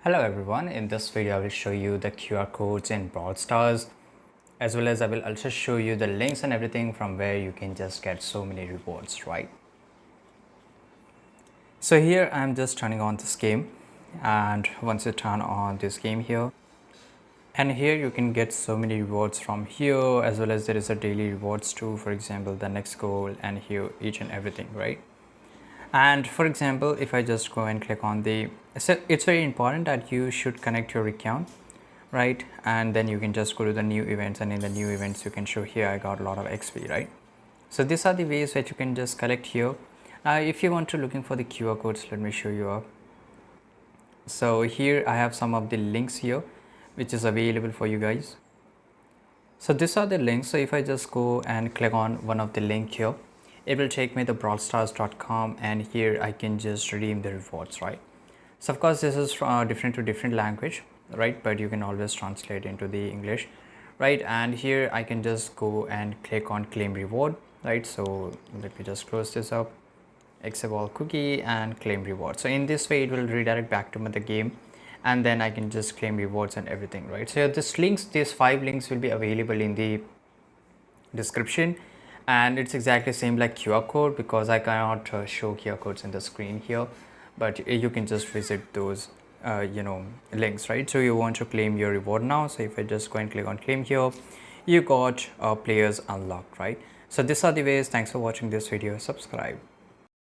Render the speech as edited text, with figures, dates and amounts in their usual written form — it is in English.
Hello everyone, in this video I will show you the QR codes in Brawl Stars, as well as I will also show you the links and everything from where you can just get so many rewards, right? So here I'm just turning on this game, and once you turn on this game here, and here you can get so many rewards from here, as well as there is a daily rewards too, for example the next goal, and here each and everything, right? And for example, if I just go and click on so it's very important that you should connect your account, right? And then you can just go to the new events, and in the new events you can show here I got a lot of XP, right? So these are the ways that you can just collect here. If you want to looking for the QR codes, let me show you up. So here I have some of the links here which is available for you guys. So these are the links. So if I just go and click on one of the link here, it will take me to brawlstars.com, and here I can just redeem the rewards, right? So of course this is different to different language, right? But you can always translate into the English, right? And here I can just go and click on claim reward, right? So let me just close this up, accept all cookie and claim reward. So in this way it will redirect back to the game, and then I can just claim rewards and everything, right? So these 5 links will be available in the description, and it's exactly same like QR code, because I cannot show QR codes in the screen here, but you can just visit those links, right? So you want to claim your reward now. So if I just go and click on claim here, you got players unlocked, right? So these are the ways. Thanks for watching this video. Subscribe.